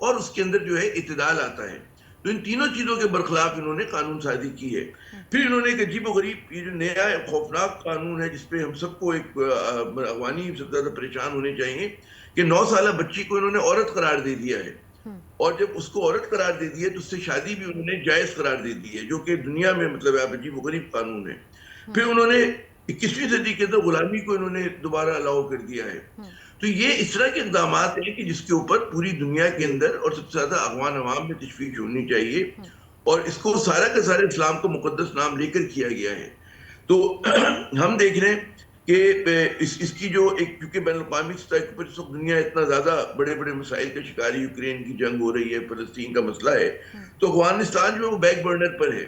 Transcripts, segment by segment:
اور اس کے اندر جو ہے اعتدال آتا ہے. تو ان تینوں چیزوں کے برخلاف انہوں نے قانون سازی کی ہے. پھر انہوں نے ایک عجیب و غریب یہ جو نیا خوفناک قانون ہے جس پہ ہم سب کو ایک افغانی سب سے زیادہ پریشان ہونے چاہیے کہ 9 سالہ بچی کو انہوں نے عورت قرار دے دیا ہے. اور جب اس کو عورت قرار دے دی ہے تو اس سے شادی بھی انہوں نے جائز قرار دے دی ہے, جو کہ دنیا میں مطلب عجیب و غریب قانون ہے. پھر انہوں نے 21ویں صدی کے اندر غلامی کو انہوں نے دوبارہ الاؤ کر دیا ہے. تو یہ اس طرح کے اقدامات ہیں کہ جس کے اوپر پوری دنیا کے اندر اور سب سے زیادہ افغان عوام میں تشویش ہونی چاہیے, اور اس کو سارا کا سارا اسلام کو مقدس نام لے کر کیا گیا ہے. تو ہم دیکھ رہے ہیں کہ اس کی جو ایک کیونکہ بین الاقوامی سطح کے اوپر اس وقت دنیا اتنا زیادہ بڑے بڑے مسائل کا شکار ہے, یوکرین کی جنگ ہو رہی ہے, فلسطین کا مسئلہ ہے, تو افغانستان جو ہے وہ بیک برنر پر ہے.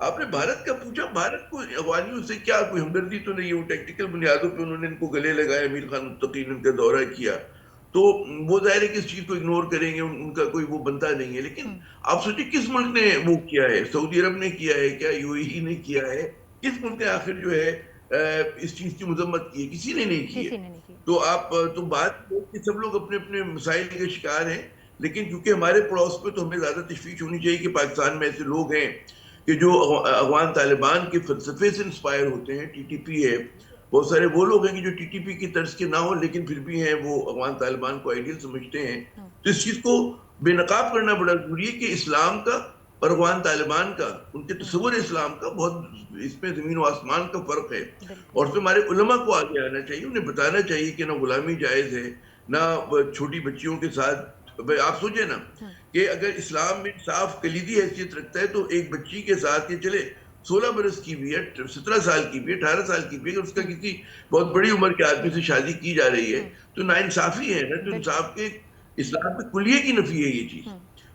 آپ نے بھارت کا پوچھا, بھارت کو افغانیوں سے کیا کوئی ہمدردی تو نہیں ہے, وہ ٹیکٹیکل بنیادوں پہ انہوں نے ان کو گلے لگائے, امیر خان متقی نے ان کا دورہ کیا, تو وہ ظاہر ہے کہ اس چیز کو اگنور کریں گے, ان کا کوئی وہ بنتا نہیں ہے. لیکن آپ سوچیں کس ملک نے وہ کیا ہے, سعودی عرب نے کیا ہے کیا, یو اے ای نے کیا ہے, کس ملک نے آخر جو ہے اس چیز کی مذمت کی ہے؟ کسی نے نہیں کی ہے. تو بات کہ سب لوگ اپنے اپنے مسائل کے شکار ہیں, لیکن کیونکہ ہمارے پڑوس پہ تو ہمیں زیادہ تشویش ہونی چاہیے کہ پاکستان میں ایسے لوگ ہیں کہ جو افغان طالبان کے فلسفے سے انسپائر ہوتے ہیں. ٹی ٹی پی ہے, بہت سارے وہ لوگ ہیں کہ جو ٹی ٹی پی کی طرز کے نہ ہوں لیکن پھر بھی ہیں وہ افغان طالبان کو آئیڈیل سمجھتے ہیں. تو اس چیز کو بے نقاب کرنا بڑا ضروری ہے کہ اسلام کا اور افغان طالبان کا, ان کے تصور اسلام کا بہت اس میں زمین و آسمان کا فرق ہے. اور اس میں ہمارے علماء کو آگے آنا چاہیے, انہیں بتانا چاہیے کہ نہ غلامی جائز ہے, نہ چھوٹی بچیوں کے ساتھ. آپ سوچیں نا کہ اگر اسلام میں انصاف کلیدی حیثیت رکھتا ہے تو ایک بچی کے ساتھ یہ چلے 16 برس کی بھی ہے, 17 سال کی بھی ہے, 18 سال کی بھی ہے, اگر اس کا کسی بہت بڑی عمر کے آدمی سے شادی کی جا رہی ہے تو ناانصافی ہے نا. تو انصاف کے اسلام کے کلیے کی نفی ہے یہ چیز.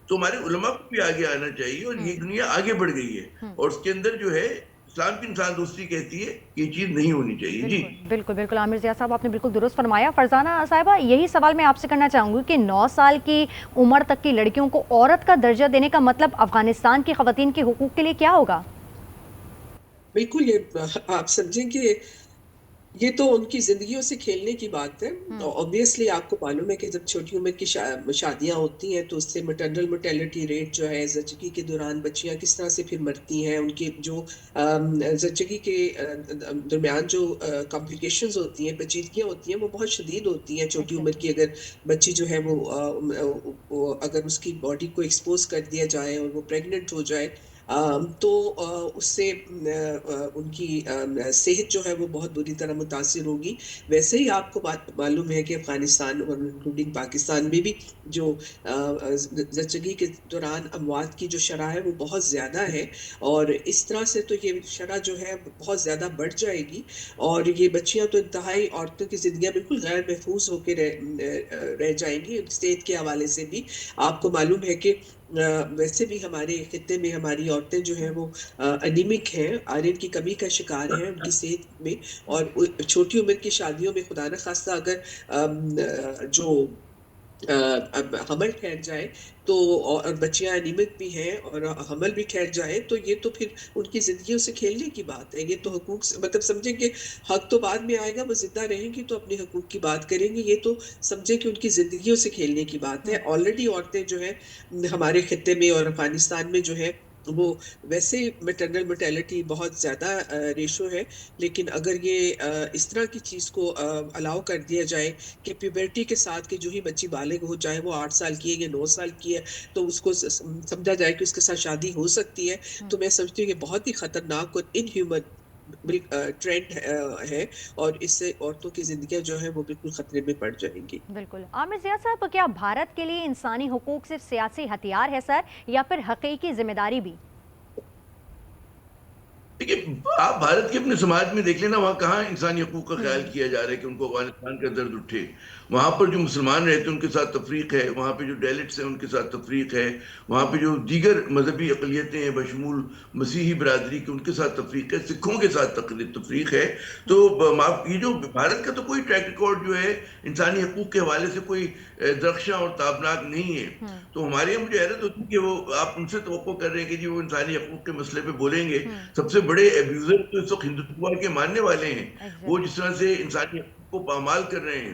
تو ہمارے علماء کو بھی آگے آنا چاہیے, اور یہ دنیا آگے بڑھ گئی ہے اور اس کے اندر جو ہے اسلام کی انسان دوستی کہتی ہے کہ یہ چیز نہیں ہونی چاہیے. جی بالکل بالکل عامر ضیاء صاحب, آپ نے بالکل درست فرمایا. فرزانہ صاحبہ, یہی سوال میں آپ سے کرنا چاہوں گی کہ 9 سال کی عمر تک کی لڑکیوں کو عورت کا درجہ دینے کا مطلب افغانستان کی خواتین کے حقوق کے لیے کیا ہوگا؟ بالکل, یہ آپ سمجھیں کہ یہ تو ان کی زندگیوں سے کھیلنے کی بات ہے. اوبیسلی آپ کو معلوم ہے کہ جب چھوٹی عمر کی شادیاں ہوتی ہیں تو اس سے مٹرنل مرٹیلٹی ریٹ جو ہے, زچگی کے دوران بچیاں کس طرح سے پھر مرتی ہیں, ان کے جو زچگی کے درمیان جو کمپلیکیشنز ہوتی ہیں, پیچیدگیاں ہوتی ہیں, وہ بہت شدید ہوتی ہیں. چھوٹی عمر کی اگر بچی جو ہے وہ اگر اس کی باڈی کو ایکسپوز کر دیا جائے اور وہ پریگننٹ ہو جائے تو اس سے ان کی صحت جو ہے وہ بہت بری طرح متاثر ہوگی. ویسے ہی آپ کو بات معلوم ہے کہ افغانستان اور انکلوڈنگ پاکستان میں بھی جو زچگی کے دوران اموات کی جو شرح ہے وہ بہت زیادہ ہے, اور اس طرح سے تو یہ شرح جو ہے بہت زیادہ بڑھ جائے گی, اور یہ بچیاں تو انتہائی عورتوں کی زندگیاں بالکل غیر محفوظ ہو کے رہ جائیں گی. صحت کے حوالے سے بھی آپ کو معلوم ہے کہ ویسے بھی ہمارے خطے میں ہماری عورتیں جو ہیں وہ انیمک ہیں, آئرن کی کمی کا شکار ہیں ان کی صحت میں, اور چھوٹی عمر کی شادیوں میں خدا نخواستہ اگر جو حمل ٹھہر جائے تو, اور بچیاں انیمک بھی ہیں اور حمل بھی ٹھہر جائے تو یہ تو پھر ان کی زندگیوں سے کھیلنے کی بات ہے. یہ تو حقوق مطلب سمجھیں کہ حق تو بعد میں آئے گا, وہ زندہ رہیں گی تو اپنے حقوق کی بات کریں گے. یہ تو سمجھیں کہ ان کی زندگیوں سے کھیلنے کی بات ہے. آلریڈی عورتیں جو ہیں ہمارے خطے میں اور افغانستان میں جو ہے وہ ویسے میٹرنل مرٹیلٹی بہت زیادہ ریشو ہے, لیکن اگر یہ اس طرح کی چیز کو الاؤ کر دیا جائے کہ پیوبرٹی کے ساتھ کہ جو ہی بچی بالغ ہو جائے, وہ 8 سال کی ہے یا 9 سال کی ہے, تو اس کو سمجھا جائے کہ اس کے ساتھ شادی ہو سکتی ہے, تو میں سمجھتی ہوں کہ بہت ہی خطرناک اور ان ہیومن ٹرینڈ ہے, اور اس سے عورتوں کی زندگیاں جو ہے وہ بالکل خطرے میں پڑ جائیں گی. بالکل. عامر ضیاء صاحب, کیا بھارت کے لیے انسانی حقوق صرف سیاسی ہتھیار ہے سر, یا پھر حقیقی ذمہ داری بھی؟ دیکھیے, آپ بھارت کے اپنے سماج میں دیکھ لینا, وہاں کہاں انسانی حقوق کا خیال کیا جا رہا ہے کہ ان کو افغانستان کا درد اٹھے. وہاں پر جو مسلمان رہتے ہیں ان کے ساتھ تفریق ہے, وہاں پہ جو ڈیلٹس ہیں ان کے ساتھ تفریق ہے, وہاں پہ جو دیگر مذہبی اقلیتیں ہیں بشمول مسیحی برادری کے ان کے ساتھ تفریق ہے, سکھوں کے ساتھ تفریق ہے. تو یہ جو بھارت کا تو کوئی ٹریک ریکارڈ جو ہے انسانی حقوق کے حوالے سے کوئی درخشاں اور تابناک نہیں ہے. تو ہمارے یہاں مجھے حیرت ہوتی ہے کہ وہ آپ ان سے توقع کر رہے ہیں کہ جی وہ انسانی حقوق کے مسئلے پہ بولیں گے. سب سے بڑے ایبیوزر تو اس وقت ہندوتوا کے ماننے والے ہیں, وہ جس طرح سے انسانی حقوق کو پامال کر رہے ہیں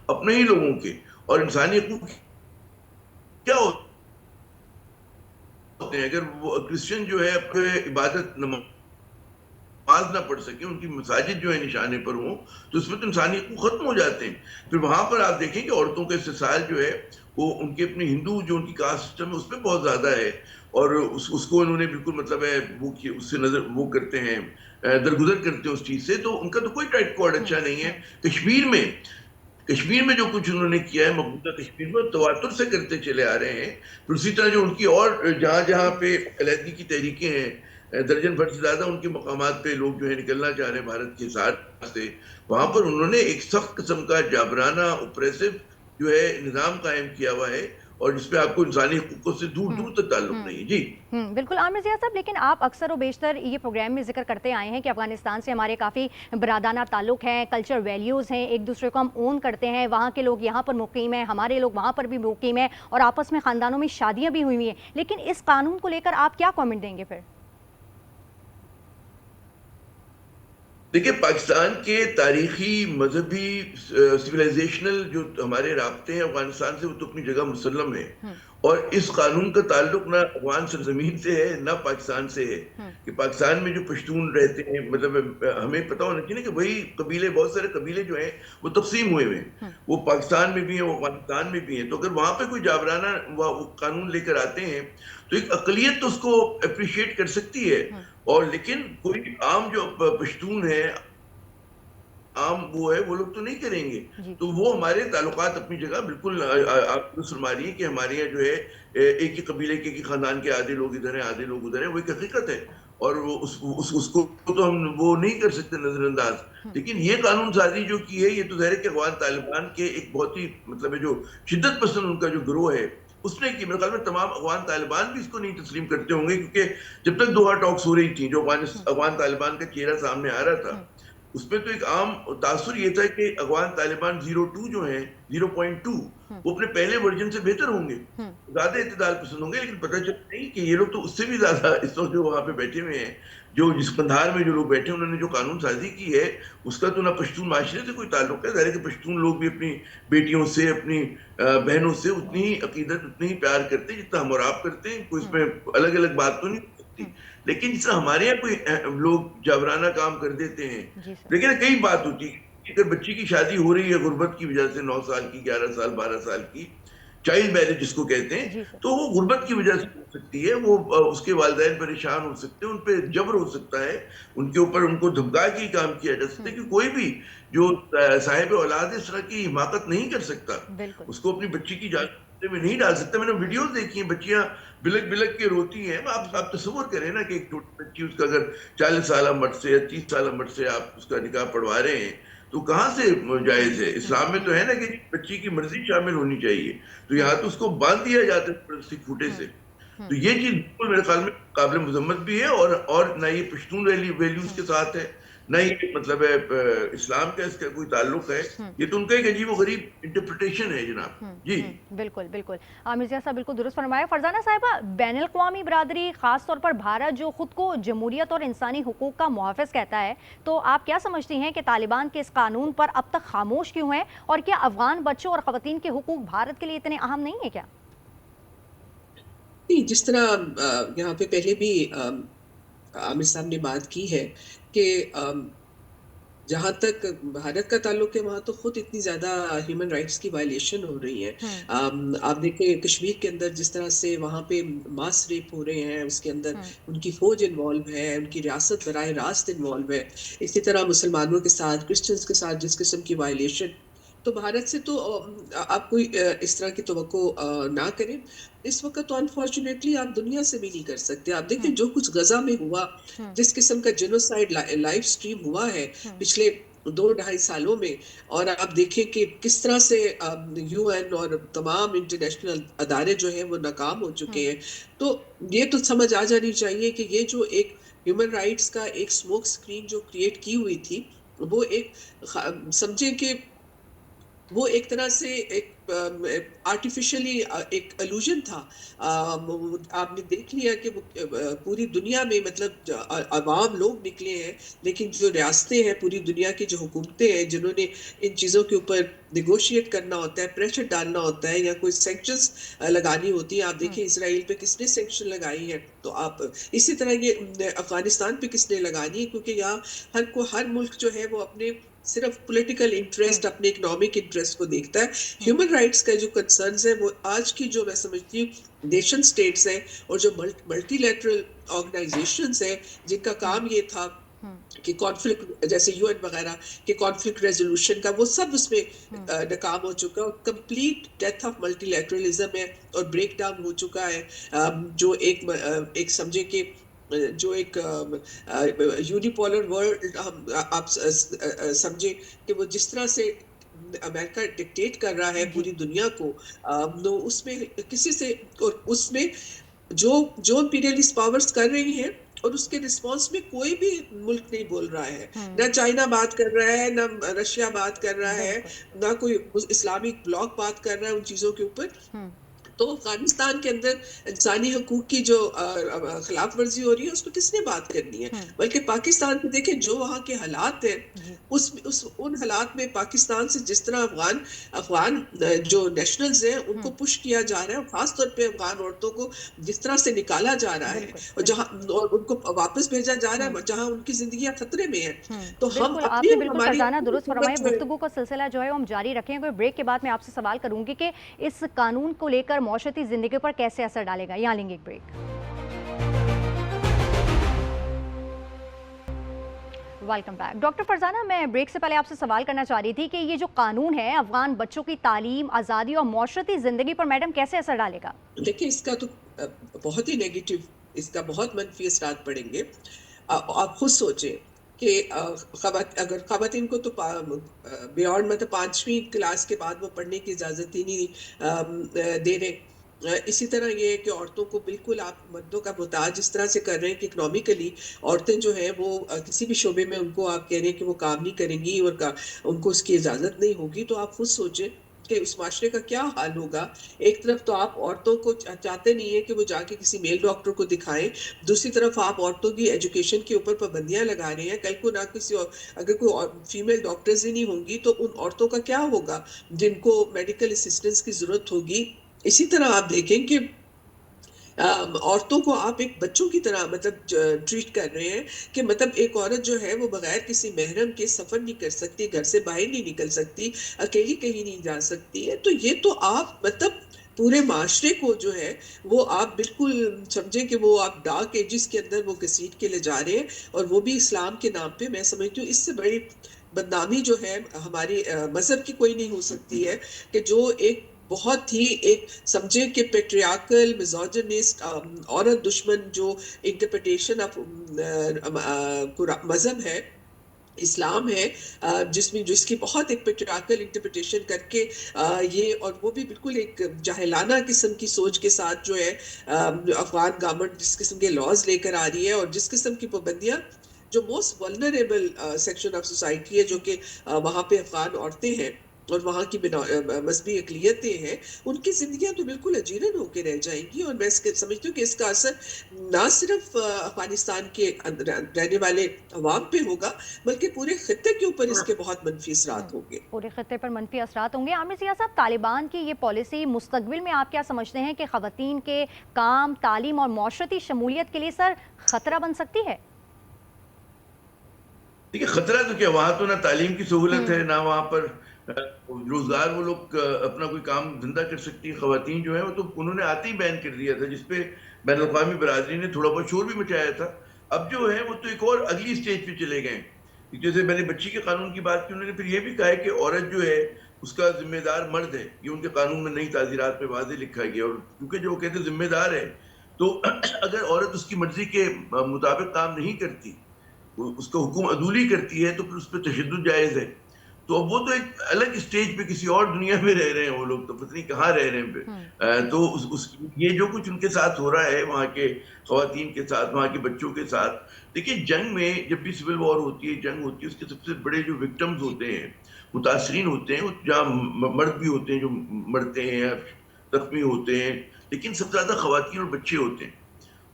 اپنے ہی لوگوں کے, اور انسانی حقوق کیا ہوتے ہیں اگر وہ کرسچن جو ہے اپنے عبادت نماز نہ پڑھ سکیں، ان کی مساجد جو ہے نشانے پر ہوں، تو اس میں تو انسانی حقوق ختم ہو جاتے ہیں. پھر وہاں پر آپ دیکھیں کہ عورتوں کا استحصال جو ہے وہ ان کے اپنے ہندو جو ان کی کاسٹ سسٹم ہے اس پہ بہت زیادہ ہے، اور اس کو انہوں نے بالکل مطلب ہے وہ اس سے نظر وہ کرتے ہیں، درگزر کرتے ہیں اس چیز سے. تو ان کا تو کوئی ٹائٹ کوڈ اچھا نہیں ہے. کشمیر میں جو کچھ انہوں نے کیا ہے مقبوضہ کشمیر میں تواتر سے کرتے چلے آ رہے ہیں. پھر اسی طرح جو ان کی اور جہاں جہاں پہ علیحدگی کی تحریکیں ہیں، درجن بھر سے زیادہ ان کے مقامات پہ لوگ جو ہے نکلنا چاہ رہے ہیں بھارت کے ساتھ سے، وہاں پر انہوں نے ایک سخت قسم کا جابرانہ اوپریسو جو ہے نظام قائم کیا ہوا ہے، اور جس پہ آپ کو انسانی حقوقوں سے دور دور تک تعلق نہیں. جی بالکل عامر ضیاء صاحب، لیکن آپ اکثر و بیشتر یہ پروگرام میں ذکر کرتے آئے ہیں کہ افغانستان سے ہمارے کافی برادرانہ تعلق ہیں، کلچر ویلیوز ہیں، ایک دوسرے کو ہم اون کرتے ہیں، وہاں کے لوگ یہاں پر مقیم ہیں، ہمارے لوگ وہاں پر بھی مقیم ہیں، اور آپس میں خاندانوں میں شادیاں بھی ہوئی ہیں. لیکن اس قانون کو لے کر آپ کیا کامنٹ دیں گے پھر؟ دیکھیں، پاکستان کے تاریخی مذہبی سویلائزیشنل جو ہمارے رابطے ہیں افغانستان سے، وہ تو اپنی جگہ مسلم ہے، اور اس قانون کا تعلق نہ افغان سرزمین سے ہے نہ پاکستان سے ہے. کہ پاکستان میں جو پشتون رہتے ہیں، مطلب ہمیں پتہ ہونا چاہیے کہ وہی قبیلے، بہت سارے قبیلے جو ہیں وہ تقسیم ہوئے ہیں، وہ پاکستان میں بھی ہیں، وہ افغانستان میں بھی ہیں. تو اگر وہاں پہ کوئی جابرانہ وہ قانون لے کر آتے ہیں تو ایک اقلیت تو اس کو اپریشیٹ کر سکتی ہے، اور لیکن کوئی عام جو پشتون ہے، عام وہ ہے، وہ لوگ تو نہیں کریں گے. تو وہ ہمارے تعلقات اپنی جگہ بالکل آپ کو فرما رہی ہے کہ ہمارے یہاں جو ہے ایک ہی قبیلے کے ایک ہی خاندان کے آدھے لوگ ادھر ہیں آدھے لوگ ادھر ہیں، وہ ایک حقیقت ہے، اور اس کو تو ہم وہ نہیں کر سکتے نظر انداز. لیکن یہ قانون سازی جو کی ہے، یہ تو ظاہر ہے کہ افغان طالبان کے ایک بہت ہی مطلب ہے جو شدت پسند ان کا جو گروہ ہے اس نے کی. میرے خیال میں تمام افغان طالبان بھی اس کو نہیں تسلیم کرتے ہوں گے، کیونکہ جب تک دوحہ ٹاکس ہو رہی تھی، جو افغان طالبان کا چہرہ سامنے آ رہا تھا، اس میں تو ایک عام تاثر یہ تھا کہ افغان طالبان 02 جو ہیں 0.2 وہ اپنے پہلے ورژن سے بہتر ہوں گے، زیادہ اعتدال پسند ہوں گے. لیکن پتہ چلتا نہیں کہ یہ لوگ تو اس سے بھی زیادہ اس وقت جو وہاں پہ بیٹھے ہوئے ہیں، جو جس قندھار میں جو لوگ بیٹھے ہیں، انہوں نے جو قانون سازی کی ہے اس کا تو نہ پشتون معاشرے سے کوئی تعلق ہے. ظاہر ہے کہ پشتون لوگ بھی اپنی بیٹیوں سے، اپنی بہنوں سے اتنی ہی عقیدت، اتنی ہی پیار کرتے ہیں جتنا ہم اور آپ کرتے ہیں. کوئی اس میں الگ الگ بات تو نہیں ہو سکتی. لیکن جس طرح ہمارے یہاں کوئی لوگ جابرانہ کام کر دیتے ہیں، لیکن کئی بات ہوتی ہے. اگر بچی کی شادی ہو رہی ہے غربت کی وجہ سے، 9 سال کی، 11 سال، 12 سال کی، چائلڈ میرج جس کو کہتے ہیں، تو وہ غربت کی وجہ سے ہو سکتی ہے. وہ اس کے والدین پریشان ہو سکتے ہیں، ان پہ جبر ہو سکتا ہے، ان کے اوپر ان کو دھمکا کے کام کیا جا سکتا ہے. کہ کوئی بھی جو صاحب اولاد اس طرح کی حماقت نہیں کر سکتا، اس کو اپنی بچی کی جان میں نہیں ڈال سکتا. میں نے ویڈیوز دیکھی ہیں، بچیاں بلک بلک کے روتی ہیں. آپ تصور کریں نا کہ ایک چھوٹی بچی، اس کا اگر 40 سالہ مرد سے یا 30 سالہ مرد سے آپ اس کا نکاح پڑھوا رہے ہیں تو کہاں سے جائز ہے؟ اسلام میں تو ہے نا کہ بچی کی مرضی شامل ہونی چاہیے. تو یہاں تو اس کو باندھ دیا جاتا ہے کھوٹے سے. تو یہ چیز بالکل میرے خیال میں قابل مذمت بھی ہے، اور نہ یہ پشتون ویلیوز کے ساتھ ہے، نہ یہ مطلب ہے اسلام کا اس کا کوئی تعلق ہے. یہ تو ان کا ایک عجیب و غریب انٹرپریٹیشن ہے جناب. جی بالکل بالکل عامر ضیاء صاحب بالکل درست فرمایا. فرزانہ صاحبہ، بین الاقوامی برادری، خاص طور پر بھارت جو خود کو جمہوریت اور انسانی حقوق کا محافظ کہتا ہے، تو آپ کیا سمجھتی ہیں کہ طالبان کے اس قانون پر اب تک خاموش کیوں ہیں؟ اور کیا افغان بچوں اور خواتین کے حقوق بھارت کے لیے اتنے اہم نہیں ہیں کیا؟ جس طرح یہاں پہ پہلے بھی عامر صاحب نے بات کی ہے کہ جہاں تک بھارت کا تعلق ہے، وہاں تو خود اتنی زیادہ ہیومن رائٹس کی وائلیشن ہو رہی ہے. آپ دیکھیں کشمیر کے اندر جس طرح سے وہاں پہ ماس ریپ ہو رہے ہیں، اس کے اندر ان کی فوج انوالو ہے، ان کی ریاست براہ راست انوالو ہے. اسی طرح مسلمانوں کے ساتھ، کرسچنز کے ساتھ جس قسم کی وائلیشن، تو بھارت سے تو آپ کوئی اس طرح کی توقع نہ کریں. اس وقت تو انفارچونیٹلی آپ دنیا سے بھی نہیں کر سکتے. آپ دیکھیں جو کچھ غزہ میں ہوا، جس قسم کا جنوسائیڈ لائیو سٹریم ہوا ہے پچھلے 2-2.5 سالوں میں، اور آپ دیکھیں کہ کس طرح سے یو این اور تمام انٹرنیشنل ادارے جو ہیں وہ ناکام ہو چکے ہیں. تو یہ تو سمجھ آ جانی چاہیے کہ یہ جو ایک ہیومن رائٹس کا ایک سموک سکرین جو کریٹ کی ہوئی تھی، وہ ایک سمجھیں کہ وہ ایک طرح سے ایک آرٹیفیشلی ایک الوژن تھا. آپ نے دیکھ لیا کہ وہ پوری دنیا میں مطلب عوام لوگ نکلے ہیں، لیکن جو ریاستیں ہیں پوری دنیا کی جو حکومتیں ہیں جنہوں نے ان چیزوں کے اوپر نیگوشیٹ کرنا ہوتا ہے، پریشر ڈالنا ہوتا ہے یا کوئی سینکشنز لگانی ہوتی ہیں. آپ دیکھیں اسرائیل پہ کس نے سینکشن لگائی ہے، تو آپ اسی طرح یہ افغانستان پہ کس نے لگانی ہے، کیونکہ یہاں ہر ملک جو ہے وہ اپنے صرف پولیٹیکل انٹرسٹ، اپنے اکنامک انٹرسٹ کو دیکھتا ہے. ہیومن رائٹس کا جو کنسرنز ہے وہ آج کی جو میں سمجھتی ہوں نیشن سٹیٹس ہیں اور جو ملٹی لیٹرل آرگنائزیشنز ہیں جن کا کام یہ تھا کہ کانفلکٹ جیسے یو این وغیرہ کہ کانفلکٹ ریزولوشن کا، وہ سب اس میں ناکام ہو چکا اور complete death of multi literalism ہے اور بریک ڈاؤن ہو چکا ہے. جو ایک سمجھے کہ جو ایک یونیپولر ورلڈ آپ سمجھے کہ وہ جس طرح سے امریکہ ڈکٹیٹ کر رہا ہے پوری دنیا کو، اس میں کسی سے، اور اس میں جو امپیریلسٹ پاورز کر رہی ہیں اور اس کے رسپانس میں کوئی بھی ملک نہیں بول رہا ہے. نہ چائنا بات کر رہا ہے، نہ رشیا بات کر رہا ہے، نہ کوئی اسلامک بلاک بات کر رہا ہے ان چیزوں کے اوپر. تو افغانستان کے اندر انسانی حقوق کی جو خلاف ورزی ہو رہی ہے اس پہ کس نے بات کرنی ہے؟ بلکہ پاکستان پہ دیکھیں جو وہاں کے حالات ہیں ان حالات میں پاکستان سے جس طرح افغان جو نیشنلز ہیں ان کو پش کیا جا رہا ہے، خاص طور پہ افغان عورتوں کو جس طرح سے نکالا جا رہا ہے اور ان کو واپس بھیجا جا رہا ہے جہاں ان کی زندگیاں خطرے میں ہیں. تو ہم آپ نے بالکل فرزانہ درست فرمایا. گفتگو کا سلسلہ جو ہے ہم جاری رکھیں گے. بریک کے بعد میں آپ سے سوال کروں گی کہ اس قانون کو لے کر معاشرتی زندگی پر کیسے اثر ڈالے گا. یہاں لیں گے ایک break. Welcome back. Doctor Farzana, میں بریک سے پہلے آپ سے سوال کرنا چاہ رہی تھی کہ یہ جو قانون ہے افغان بچوں کی تعلیم، آزادی اور معاشرتی زندگی پر میڈم کیسے اثر ڈالے گا؟ دیکھیں اس کا تو بہت ہی نیگیٹو، اس کا بہت منفی اثرات پڑیں گے. آپ خود سوچیں کہ اگر خواتین کو تو بیونڈ مطلب 5ویں کلاس کے بعد وہ پڑھنے کی اجازت ہی نہیں دے رہے. اسی طرح یہ ہے کہ عورتوں کو بالکل آپ مردوں کا محتاج اس طرح سے کر رہے ہیں کہ اکنامیکلی عورتیں جو ہیں وہ کسی بھی شعبے میں ان کو آپ کہہ رہے ہیں کہ وہ کام نہیں کریں گی اور ان کو اس کی اجازت نہیں ہوگی. تو آپ خود سوچیں کہ اس معاشرے کا کیا حال ہوگا. ایک طرف تو آپ عورتوں کو چاہتے نہیں ہیں کہ وہ جا کے کسی میل ڈاکٹر کو دکھائیں، دوسری طرف آپ عورتوں کی ایجوکیشن کے اوپر پابندیاں لگا رہے ہیں. کل کو نہ کسی اگر کوئی فیمیل ڈاکٹرز ہی نہیں ہوں گی تو ان عورتوں کا کیا ہوگا جن کو میڈیکل اسسٹنس کی ضرورت ہوگی. اسی طرح آپ دیکھیں کہ عورتوں کو آپ ایک بچوں کی طرح مطلب ٹریٹ کر رہے ہیں کہ مطلب ایک عورت جو ہے وہ بغیر کسی محرم کے سفر نہیں کر سکتی، گھر سے باہر نہیں نکل سکتی، اکیلی کہیں نہیں جا سکتی ہے. تو یہ تو آپ مطلب پورے معاشرے کو جو ہے وہ آپ بالکل سمجھیں کہ وہ آپ ڈارک ایجز کے اندر وہ گھسیٹ کے لے جا رہے ہیں، اور وہ بھی اسلام کے نام پہ. میں سمجھتی ہوں اس سے بڑی بدنامی جو ہے ہماری مذہب کی کوئی نہیں ہو سکتی ہے کہ جو ایک بہت ہی ایک سمجھے کہ پیٹریارکل میزوجنسٹ عورت دشمن جو انٹرپریٹیشن آف مذہب ہے، اسلام ہے، جس کی بہت ایک پیٹریارکل انٹرپریٹیشن کر کے یہ، اور وہ بھی بالکل ایک جاہلانہ قسم کی سوچ کے ساتھ جو ہے افغان گورنمنٹ جس قسم کے لاز لے کر آ رہی ہے اور جس قسم کی پابندیاں جو most vulnerable section of society ہے جو کہ وہاں پہ افغان عورتیں ہیں اور وہاں کی مذہبی اقلیتیں ہیں، ان کی زندگیاں تو بالکل اجیرن ہو کے رہ جائیں گی. اور میں سمجھتی ہوں کہ اس کا اثر نہ صرف افغانستان کے رہنے والے عوام پہ ہوگا بلکہ پورے خطے کے اوپر اس کے بہت منفی اثرات ہوں گے. پورے خطے پر منفی اثرات ہوں گے. عامر ضیاء صاحب، طالبان کی یہ پالیسی مستقبل میں آپ کیا سمجھتے ہیں کہ خواتین کے کام، تعلیم اور معاشرتی شمولیت کے لیے سر خطرہ بن سکتی ہے؟ دیکھیں خطرہ تو کیا، وہاں تو نہ تعلیم کی سہولت ہے، نہ وہاں پر روزگار وہ لوگ اپنا کوئی کام دھندہ کر سکتی. خواتین جو ہیں وہ تو انہوں نے آتے ہی بین کر دیا تھا، جس پہ بین الاقوامی برادری نے تھوڑا بہت شور بھی مچایا تھا. اب جو ہے وہ تو ایک اور اگلی سٹیج پہ چلے گئے. جیسے میں نے بچی کے قانون کی بات کی، انہوں نے پھر یہ بھی کہا ہے کہ عورت جو ہے اس کا ذمہ دار مرد ہے. یہ ان کے قانون میں نئی تعزیرات پہ واضح لکھا گیا. اور کیونکہ جو کہتے ہیں ذمہ دار ہے، تو اگر عورت اس کی مرضی کے مطابق کام نہیں کرتی، اس کا حکم عدولی کرتی ہے، تو پھر اس پہ تشدد جائز ہے. تو اب وہ تو ایک الگ اسٹیج پہ کسی اور دنیا میں رہ رہے ہیں وہ لوگ، تو پتہ نہیں کہاں رہ رہے ہیں. تو یہ جو کچھ ان کے ساتھ ہو رہا ہے وہاں کے خواتین کے ساتھ، وہاں کے بچوں کے ساتھ. دیکھیے جنگ میں جب بھی سول وار ہوتی ہے، جنگ ہوتی ہے، اس کے سب سے بڑے جو وکٹمز ہوتے ہیں متاثرین ہوتے ہیں، جہاں مرد بھی ہوتے ہیں جو مرتے ہیں یا زخمی ہوتے ہیں، لیکن سب سے زیادہ خواتین اور بچے ہوتے ہیں،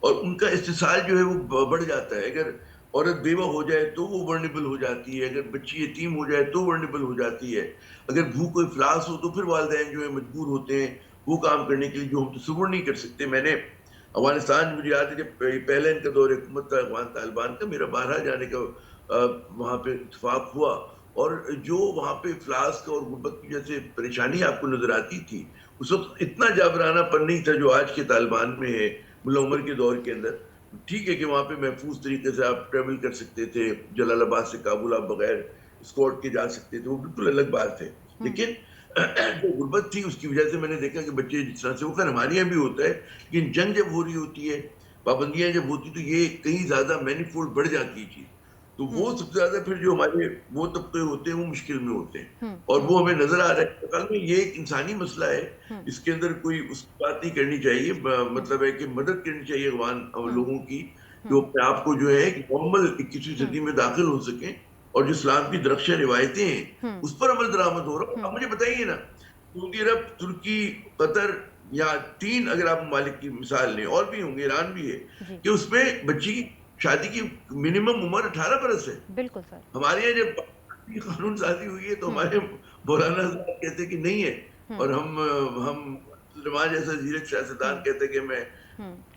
اور ان کا استحصال جو ہے وہ بڑھ جاتا ہے. اگر عورت بیوہ ہو جائے تو وہ ورنیبل ہو جاتی ہے، اگر بچی یتیم ہو جائے تو ورنیبل ہو جاتی ہے، اگر بھوک و افلاس ہو تو پھر والدین جو ہے مجبور ہوتے ہیں وہ کام کرنے کے لیے جو ہم تصور نہیں کر سکتے. میں نے افغانستان، مجھے یاد ہے جب پہلے ان کا دور حکومت تھا افغان طالبان کا، میرا باہر جانے کا وہاں پہ اتفاق ہوا، اور جو وہاں پہ افلاس کا اور غربت کی جیسے پریشانی آپ کو نظر آتی تھی، اس وقت اتنا جابرانہ پن نہیں تھا جو آج کے طالبان میں ہے ملا عمر کے دور کے اندر. ٹھیک ہے کہ وہاں پہ محفوظ طریقے سے آپ ٹریول کر سکتے تھے، جلال آباد سے کابل آپ بغیر اسکورٹ کے جا سکتے تھے، وہ بالکل الگ بات ہے. لیکن جو غربت تھی اس کی وجہ سے میں نے دیکھا کہ بچے جس طرح سے، وہ خیر ہمارے یہاں بھی ہوتا ہے، لیکن جنگ جب ہو رہی ہوتی ہے، پابندیاں جب ہوتی تو یہ کہیں زیادہ مینی فولڈ بڑھ جاتی ہے چیز. تو وہ سب سے زیادہ پھر جو ہمارے وہ طبقے ہوتے ہیں وہ مشکل میں ہوتے ہیں، اور وہ ہمیں نظر آ رہا ہے. اصل میں یہ ایک انسانی مسئلہ ہے، اس کے اندر کوئی اس بات نہیں کرنی چاہیے، مطلب ہے کہ مدد کرنی چاہیے افغان لوگوں کی، جو اپنے آپ کو جو ہے مکمل 21ویں صدی میں داخل ہو سکیں، اور جو اسلام کی درخشاں روایتیں ہیں اس پر عمل درآمد ہو رہا ہے. اب مجھے بتائیے نا، سعودی عرب، ترکی، قطر، یا 3 اگر آپ ممالک کی مثال لیں، اور بھی ہوں گے، ایران بھی ہے، کہ اس میں بچی کی شادی کی منیمم عمر 18 برس ہے. بالکل سر. ہمارے یہاں جب قانون سازی ہوئی ہے تو ہمارے مولانا حضرات کہتے کہ نہیں ہے، اور ہم رواج ایسا زیرک سیاستدان کہتے کہ میں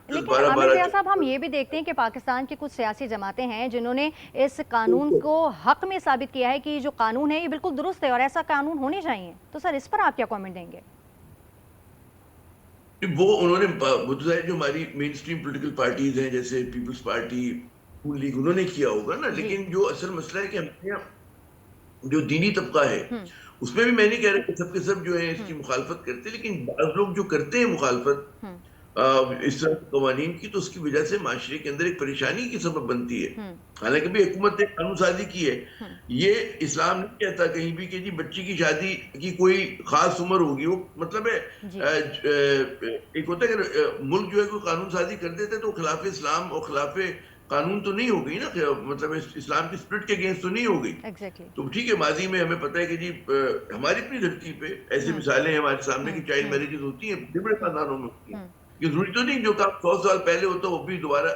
لیکن عامر ضیاء صاحب، ہم یہ بھی دیکھتے ہیں کہ پاکستان کی کچھ سیاسی جماعتیں ہیں جنہوں نے اس قانون کو حق میں ثابت کیا ہے کہ جو قانون ہے یہ بالکل درست ہے اور ایسا قانون ہونے چاہیے. تو سر اس پر آپ کیا کامنٹ دیں گے؟ وہ انہوں نے جو ہماری مین اسٹریم پولیٹیکل پارٹیز ہیں جیسے پیپلز پارٹی، نون لیگ، انہوں نے کیا ہوگا نا. لیکن جو اصل مسئلہ ہے کہ ہمارے یہاں جو دینی طبقہ ہے اس میں بھی میں نہیں کہہ رہا کہ سب کے سب جو ہیں اس کی مخالفت کرتے ہیں، لیکن بعض لوگ جو کرتے ہیں مخالفت اس طرح کے قوانین کی، تو اس کی وجہ سے معاشرے کے اندر ایک پریشانی کی سبب بنتی ہے. حالانکہ بھی حکومت نے قانون سازی کی ہے، یہ اسلام نہیں کہتا کہیں بھی کہ جی بچی کی شادی کی کوئی خاص عمر ہوگی. وہ مطلب ہے ایک ہوتا ہے کہ ملک جو ہے کوئی قانون سازی کر دیتا ہے تو خلاف اسلام اور خلاف قانون تو نہیں ہو گئی نا، مطلب اسلام کی اسپرٹ کے اگینسٹ تو نہیں ہو گئی. تو ٹھیک ہے، ماضی میں ہمیں پتہ ہے کہ جی ہماری اپنی دھرتی پہ ایسی مثالیں ہیں ہمارے سامنے کہ چائلڈ میرجز ہوتی ہیں، بڑے خاندانوں میں ہوتی ہیں. یہ ضروری تو نہیں جو کام 100 سال پہلے ہوتا وہ بھی دوبارہ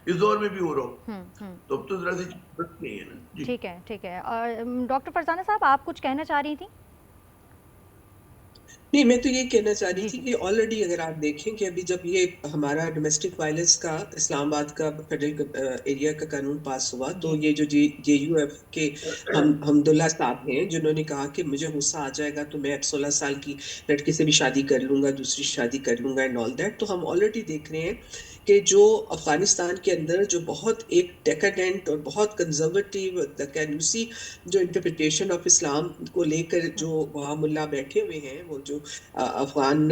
اس دور میں بھی ہو رہا ہو. تو اب تو ذرا سی چیز نہیں ہے نا. ٹھیک ہے، ٹھیک ہے. اور ڈاکٹر فرزانہ صاحب، آپ کچھ کہنا چاہ رہی تھیں؟ نہیں، میں تو یہ کہنا چاہ رہی تھی کہ آلریڈی اگر آپ دیکھیں کہ ابھی جب یہ ہمارا ڈومیسٹک وائلنس کا اسلام آباد کا فیڈرل ایریا کا قانون پاس ہوا، تو یہ جو جے یو ایف کے حمداللہ صاحب ہیں جنہوں نے کہا کہ مجھے غصہ آ جائے گا تو میں اب 16 سال کی لڑکی سے بھی شادی کر لوں گا، دوسری شادی کر لوں گا اینڈ آل دیٹ. تو ہم آلریڈی دیکھ رہے ہیں کہ جو افغانستان کے اندر جو بہت ایک ڈیکاڈنٹ اور بہت کنزرویٹیو جو انٹرپریٹیشن آف اسلام کو لے کر جو وہاں ملا بیٹھے ہوئے ہیں، وہ جو افغان،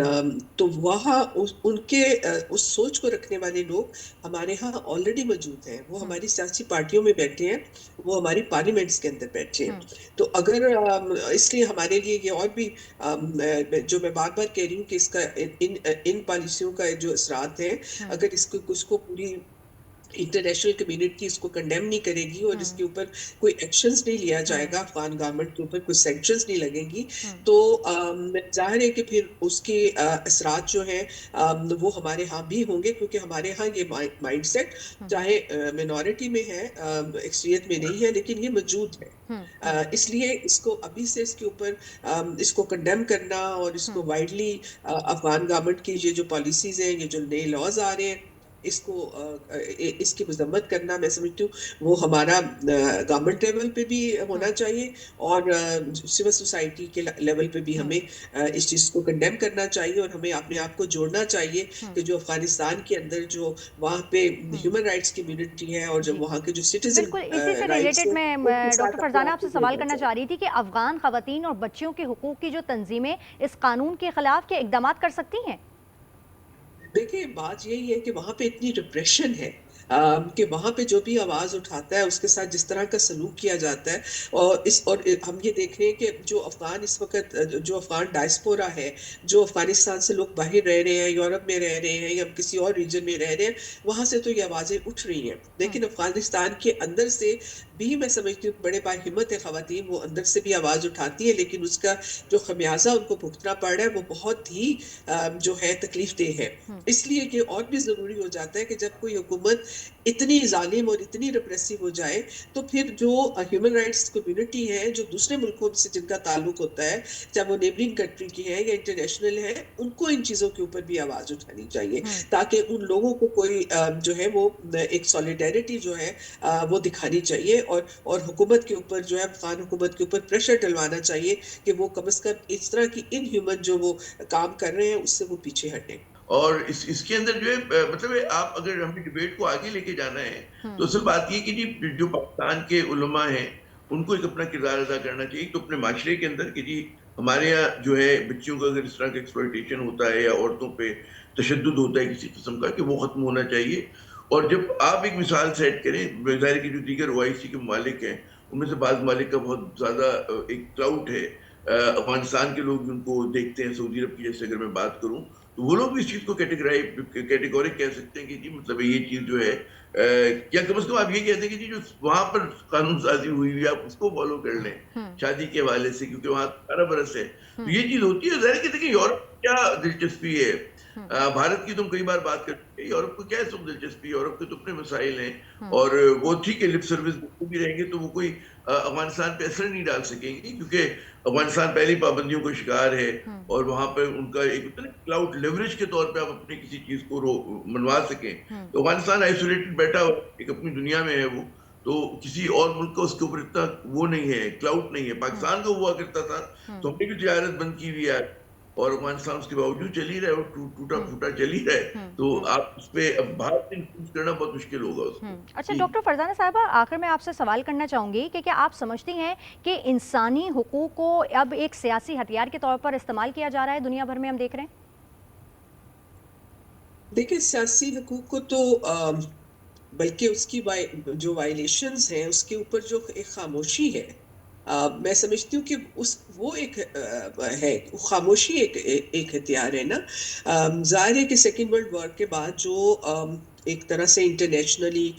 تو وہاں ان کے اس سوچ کو رکھنے والے لوگ ہمارے ہاں آلریڈی موجود ہیں. وہ ہماری سیاسی پارٹیوں میں بیٹھے ہیں، وہ ہماری پارلیمنٹس کے اندر بیٹھے ہیں. تو اگر اس لیے ہمارے لیے یہ اور بھی جو میں بار بار کہہ رہی ہوں کہ اس کا ان پالیسیوں کا جو اثرات ہیں، اگر اس کو پوری انٹرنیشنل کمیونٹی اس کو کنڈیم نہیں کرے گی اور اس کے اوپر کوئی ایکشنز نہیں لیا جائے گا، افغان گورنمنٹ کے اوپر کوئی سینکشنز نہیں لگیں گی، تو ظاہر ہے کہ پھر اس کے اثرات جو ہیں وہ ہمارے ہاں بھی ہوں گے. کیونکہ ہمارے ہاں یہ مائنڈ سیٹ چاہے مینورٹی میں ہے، اکثریت میں نہیں ہے، لیکن یہ موجود ہے. اس لیے اس کو ابھی سے اس کے اوپر اس کو کنڈیم کرنا اور اس کو وائڈلی افغان گورنمنٹ کی یہ جو پالیسیز ہیں، یہ جو نئے لاز آ رہے ہیں، اس کو اس کی مذمت کرنا، میں سمجھتی ہوں وہ ہمارا گورنمنٹ لیول پہ بھی ہونا چاہیے اور سول سوسائٹی کے لیول پہ بھی ہمیں اس چیز کو کنڈیم کرنا چاہیے، اور ہمیں اپنے آپ کو جوڑنا چاہیے کہ جو افغانستان کے اندر جو وہاں پہ ہیومن رائٹس کمیونٹی ہے اور جو وہاں کے جو سٹیزن بالکل اسی سے ریلیٹڈ میں ڈاکٹر فرزانہ آپ سے سوال کرنا چاہ رہی تھی کہ افغان خواتین اور بچیوں کے حقوق کی جو تنظیمیں اس قانون کے خلاف کیا اقدامات کر سکتی ہیں؟ دیکھیں، بات یہی ہے کہ وہاں پہ اتنی ریپریشن ہے، کہ وہاں پہ جو بھی آواز اٹھاتا ہے اس کے ساتھ جس طرح کا سلوک کیا جاتا ہے، اور ہم یہ دیکھ رہے ہیں کہ جو افغان اس وقت جو افغان ڈائسپورا ہے، جو افغانستان سے لوگ باہر رہ رہے ہیں، یورپ میں رہ رہے ہیں یا کسی اور ریجن میں رہ رہے ہیں، وہاں سے تو یہ آوازیں اٹھ رہی ہیں، لیکن افغانستان کے اندر سے بھی میں سمجھتی ہوں بڑے باہمت ہے خواتین، وہ اندر سے بھی آواز اٹھاتی ہیں، لیکن اس کا جو خمیازہ ان کو بھگتنا پڑ رہا ہے وہ بہت ہی جو ہے تکلیف دہ ہے. اس لیے یہ اور بھی ضروری ہو جاتا ہے کہ جب کوئی حکومت اتنی ظالم اور اتنی ریپریسو ہو جائے تو پھر جو ہیومن رائٹس کمیونٹی ہے جو دوسرے ملکوں سے جن کا تعلق ہوتا ہے، چاہے وہ نیبرنگ کنٹری کی ہے یا انٹرنیشنل ہے، ان کو ان چیزوں کے اوپر بھی آواز اٹھانی چاہیے تاکہ ان لوگوں کو کوئی جو ہے وہ ایک سولیڈیرٹی جو ہے وہ دکھانی چاہیے، اور حکومت کے اوپر جو ہے افغان حکومت کے اوپر پریشر ڈلوانا چاہیے کہ وہ کم از کم اس طرح کی ان ہیومن جو وہ کام کر رہے ہیں اس سے وہ پیچھے ہٹیں. اور اس کے اندر جو ہے مطلب آپ اگر ہمیں ڈیبیٹ کو آگے لے کے جانا ہے تو اصل بات یہ کہ جی جو پاکستان کے علماء ہیں ان کو ایک اپنا کردار ادا کرنا چاہیے تو اپنے معاشرے کے اندر کہ جی ہمارے یہاں جو ہے بچیوں کا اگر اس طرح کا ایکسپلوئٹیشن ہوتا ہے یا عورتوں پہ تشدد ہوتا ہے کسی قسم کا کہ وہ ختم ہونا چاہیے. اور جب آپ ایک مثال سیٹ کریں، ظاہر کی جو دیگر OIC کے ممالک ہیں ان میں سے بعض ممالک کا بہت زیادہ ایک کلاؤٹ ہے، افغانستان کے لوگ ان کو دیکھتے ہیں، سعودی عرب کی جیسے اگر میں بات کروں تو وہ لوگ بھی اس چیز کو کیٹیگورک کہہ سکتے ہیں کہ جی مطلب یہ چیز جو ہے یا کم از کم آپ یہ کہتے ہیں کہ جی جو وہاں پر قانون سازی ہوئی ہوئی آپ اس کو فالو کر لیں شادی کے حوالے سے، کیونکہ وہاں 18 برس ہے تو یہ چیز ہوتی ہے. ظاہر کہ دیکھیں یورپ کیا دلچسپی ہے، بھارت کی تم کئی بار بات کرتے ہیں، یورپ کو کیا ہے سب دلچسپی، یورپ کے تو اپنے مسائل ہیں اور وہ ٹھیک ہے لپ سروس بھی رہیں گے تو وہ کوئی افغانستان پہ اثر نہیں ڈال سکیں گے کیونکہ افغانستان پہلی پابندیوں کا شکار ہے اور وہاں پہ ان کا ایک کلاؤڈ لیوریج کے طور پہ آپ اپنی کسی چیز کو منوا سکیں. تو افغانستان آئسولیٹڈ بیٹھا ایک اپنی دنیا میں ہے، وہ تو کسی اور ملک کا اس کے اوپر اتنا وہ نہیں ہے، کلاؤڈ نہیں ہے. پاکستان کا ہوا کرتا تھا تو ہم نے بھی تجارت بند کی ہوئی ہے اور افغانستان اس کے باوجود چل ہی رہا ہے اور ٹوٹا پھوٹا چل ہی رہا ہے، تو آپ اس پہ اب باہر سے انفلوئنس کرنا بہت مشکل ہوگا اس کو. اچھا ڈاکٹر فرزانہ صاحبہ، آخر میں آپ سے سوال کرنا چاہوں گی کہ کیا آپ سمجھتی ہیں کہ انسانی حقوق کو اب ایک سیاسی ہتھیار کے طور پر استعمال کیا جا رہا ہے دنیا بھر میں، ہم دیکھ رہے ہیں؟ دیکھیں سیاسی حقوق کو تو بلکہ اس کی جو وائلیشنز ہیں اس کے اوپر جو ایک خاموشی ہے، میں سمجھتی ہوں کہ وہ ایک ہے، خاموشی ایک ہتھیار ہے نا. ظاہر ہے کہ سیکنڈ ورلڈ وار کے بعد جو ایک طرح سے انٹرنیشنلی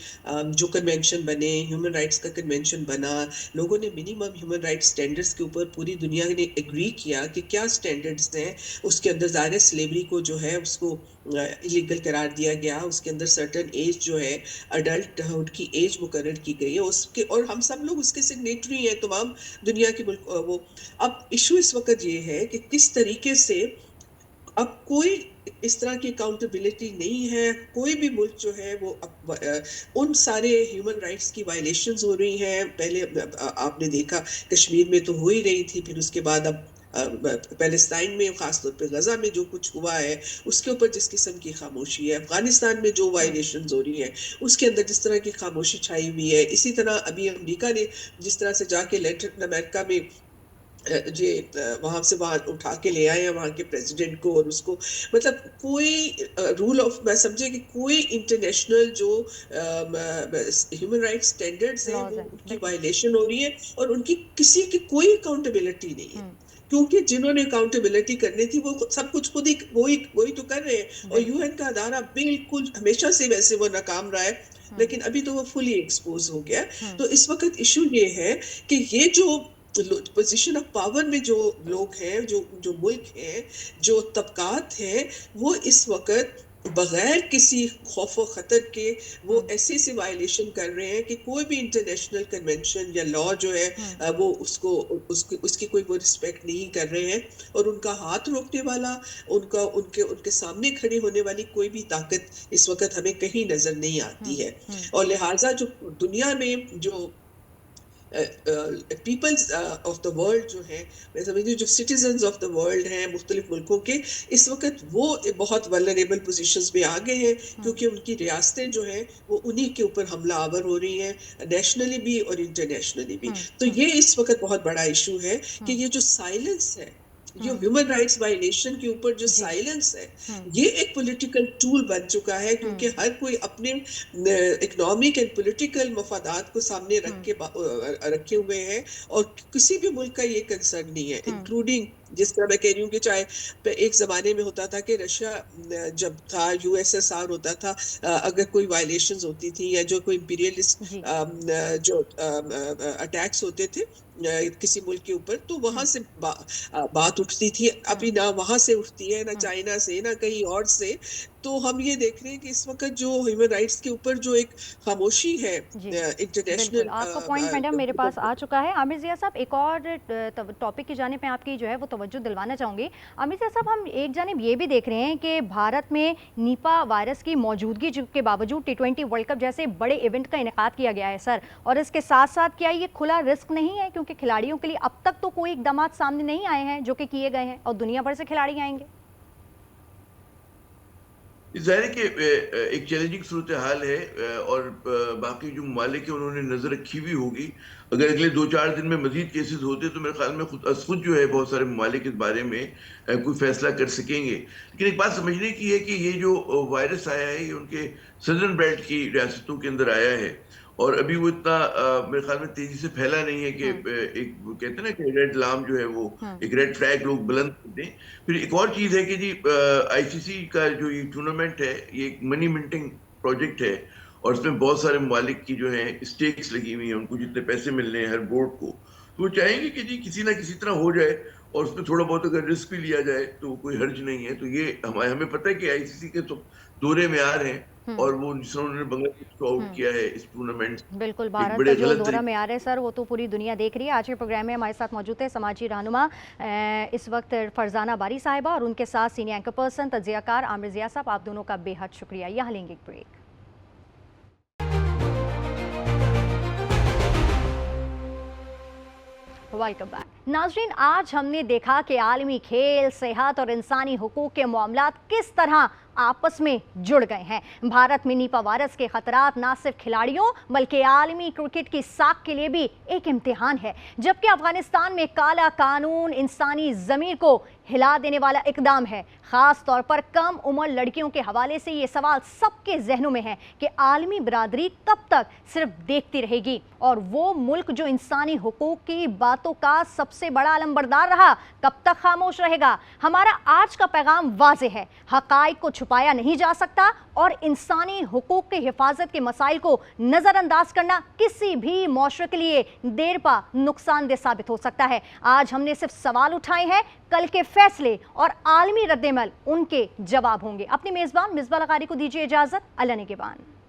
جو کنونشن بنے، ہیومن رائٹس کا کنونشن بنا، لوگوں نے منیمم ہیومن رائٹس سٹینڈرڈز کے اوپر پوری دنیا نے ایگری کیا کہ کیا سٹینڈرڈز ہیں. اس کے اندر ظاہر ہے سلیوری کو جو ہے اس کو الیگل قرار دیا گیا، اس کے اندر سرٹن ایج جو ہے اڈلٹ ہوڈ کی ایج مقرر کی گئی ہے اس کے، اور ہم سب لوگ اس کے سگنیٹری ہیں تمام دنیا کے ملک. وہ اب ایشو اس وقت یہ ہے کہ کس طریقے سے اب کوئی اس طرح کی اکاؤنٹیبلٹی نہیں ہے، کوئی بھی ملک جو ہے وہ ان سارے ہیومن رائٹس کی وائلیشنز ہو رہی ہیں. پہلے آپ نے دیکھا کشمیر میں تو ہو ہی رہی تھی، پھر اس کے بعد اب پیلسٹائن میں خاص طور پہ غزہ میں جو کچھ ہوا ہے اس کے اوپر جس قسم کی خاموشی ہے، افغانستان میں جو وائلیشنز ہو رہی ہیں اس کے اندر جس طرح کی خاموشی چھائی ہوئی ہے. اسی طرح ابھی امریکہ نے جس طرح سے جا کے لیٹن امریکہ میں وہاں سے وہاں اٹھا کے لے آئے ہیں وہاں کے پریزیڈنٹ کو، اور اس کو مطلب کوئی رول آف، میں سمجھے کہ کوئی انٹرنیشنل جو ہیومن رائٹ سٹینڈرڈز ہیں وہ ان کی وائلیشن ہو رہی ہے اور ان کی کسی کی کوئی اکاؤنٹیبلٹی نہیں ہے، کیونکہ جنہوں نے اکاؤنٹیبلٹی کرنی تھی وہ سب کچھ خود ہی وہی تو کر رہے ہیں. اور UN کا ادارہ بالکل ہمیشہ سے ویسے وہ ناکام رہا ہے لیکن ابھی تو وہ فلی ایکسپوز ہو گیا. تو اس وقت ایشو یہ ہے کہ یہ جو پوزیشن آف پاور میں جو لوگ ہیں، جو ملک ہیں، جو طبقات ہیں، وہ اس وقت بغیر کسی خوف و خطر کے وہ ایسی سی وائلیشن کر رہے ہیں کہ کوئی بھی انٹرنیشنل کنونشن یا لا جو ہے وہ اس کی کوئی وہ رسپیکٹ نہیں کر رہے ہیں. اور ان کا ہاتھ روکنے والا، ان کے سامنے کھڑی ہونے والی کوئی بھی طاقت اس وقت ہمیں کہیں نظر نہیں آتی ہے. اور لہٰذا جو دنیا میں جو پیپلز آف دا ورلڈ جو ہیں، میں سمجھتی ہوں جو سٹیزنز آف دا ورلڈ ہیں مختلف ملکوں کے، اس وقت وہ بہت ولنریبل پوزیشنز میں آ گئے ہیں کیونکہ ان کی ریاستیں جو ہیں وہ انہی کے اوپر حملہ آور ہو رہی ہیں، نیشنلی بھی اور انٹرنیشنلی بھی. تو یہ اس وقت بہت بڑا ایشو ہے کہ یہ جو سائلنس ہے جو ہیومن رائٹس وائلیشن کے اوپر جو سائلنس ہے یہ ایک پولیٹیکل ٹول بن چکا ہے، کیونکہ ہر کوئی اپنے اکنامک اینڈ پولیٹیکل مفادات کو سامنے رکھے ہوئے ہیں، اور کسی بھی ملک کا یہ کنسرن نہیں ہے، انکلوڈنگ جس طرح میں کہہ رہی ہوں کہ چاہے ایک زمانے میں ہوتا تھا کہ رشیا جب تھا، یو ایس ایس آر ہوتا تھا، اگر کوئی وائلیشنز ہوتی تھی یا جو کوئی امپیریلسٹ جو اٹیکس ہوتے تھے کسی ملک کے اوپر، تو وہاں سے بات اٹھتی تھی. ابھی نہ وہاں سے اٹھتی ہے، نہ چائنا سے، نہ کہیں اور سے. تو ہم یہ دیکھ رہے ہیں کہ اس وقت جو ہیومن رائٹس کے اوپر جو ایک خاموشی ہے انٹرنیشنل. آپ کا پوائنٹ میڈم میرے پاس آ چکا ہے. عامر ضیاء صاحب، ایک اور ٹاپک کی جانب میں آپ کی جو ہے وہ توجہ دلوانا چاہوں گی. عامر ضیاء صاحب، ہم ایک جانب یہ بھی دیکھ رہے ہیں کہ بھارت میں نیپا وائرس کی موجودگی کے باوجود T20 ورلڈ کپ جیسے بڑے ایونٹ کا انعقاد کیا گیا ہے سر، اور اس کے ساتھ ساتھ کیا یہ کھلا رسک نہیں ہے؟ کیونکہ کھلاڑیوں کے لیے اب تک تو کوئی اقدامات سامنے نہیں آئے ہیں جو کہ کیے گئے ہیں، اور دنیا بھر سے کھلاڑی آئیں گے. ظاہر ہے کہ ایک چیلنجنگ صورتحال ہے، اور باقی جو ممالک ہیں انہوں نے نظر رکھی ہوئی ہوگی. اگر اگلے 2-4 دن میں مزید کیسز ہوتے تو میرے خیال میں خود جو ہے بہت سارے ممالک اس بارے میں کوئی فیصلہ کر سکیں گے. لیکن ایک بات سمجھنے کی ہے کہ یہ جو وائرس آیا ہے یہ ان کے سدرن بیلٹ کی ریاستوں کے اندر آیا ہے، اور ابھی وہ اتنا میرے خیال میں تیزی سے پھیلا نہیں ہے کہ ایک کہتے ہیں نا کہ ریڈ لام جو ہے وہ ایک ریڈ فلیگ لوگ بلند کرتے ہیں. پھر ایک اور چیز ہے کہ جی آئی سی سی کا جو یہ ٹورنامنٹ ہے یہ ایک منی منٹنگ پروجیکٹ ہے، اور اس میں بہت سارے ممالک کی جو ہے اسٹیکس لگی ہوئی ہیں، ان کو جتنے پیسے ملنے ہیں ہر بورڈ کو، تو وہ چاہیں گے کہ جی کسی نہ کسی طرح ہو جائے، اور اس میں تھوڑا بہت اگر رسک بھی لیا جائے تو کوئی حرج نہیں ہے. تو یہ ہمیں پتہ ہے کہ آئی سی سی کے تو دورے معیار ہیں، اور وہ جس طرح انہوں نے بنگلہ دیش کو آؤٹ کیا ہے اس ٹورنامنٹ. بالکل، بھارت کا جو دورہ معیار ہے سر وہ تو پوری دنیا دیکھ رہی ہے. آج کے پروگرام میں ہمارے ساتھ موجود ہے سماجی رہنما اس وقت فرزانہ باری صاحبہ، اور ان کے ساتھ سینئر اینکر پرسن تجزیہ کار عامر ضیاء صاحب. آپ دونوں کا بے حد شکریہ. یہاں لیں گے ایک بریک. Welcome back. ناظرین، آج ہم نے دیکھا کہ عالمی کھیل، صحت اور انسانی حقوق کے معاملات کس طرح آپس میں جڑ گئے ہیں. بھارت میں نیپا وائرس کے خطرات نہ صرف کھلاڑیوں بلکہ عالمی کرکٹ کی ساکھ کے لیے بھی ایک امتحان ہے، جبکہ افغانستان میں کالا قانون انسانی ضمیر کو ہلا دینے والا اقدام ہے. خاص طور پر کم عمر لڑکیوں کے حوالے سے یہ سوال سب کے ذہنوں میں ہے کہ عالمی برادری کب تک صرف دیکھتی رہے گی، اور وہ ملک جو انسانی حقوق کی باتوں کا سب سے بڑا علمبردار رہا کب تک خاموش رہے گا. ہمارا آج کا پیغام واضح ہے: حقائق کو چھپایا نہیں جا سکتا، اور انسانی حقوق کی حفاظت کے مسائل کو نظر انداز کرنا کسی بھی معاشرے کے لیے دیر پا نقصان دہ ثابت ہو سکتا ہے. آج ہم نے صرف سوال اٹھائے ہیں، کل کے فیصلے اور عالمی رد عمل ان کے جواب ہوں گے. اپنی میزبان مصباح لغاری کو دیجیے اجازت. اللہ نگہبان.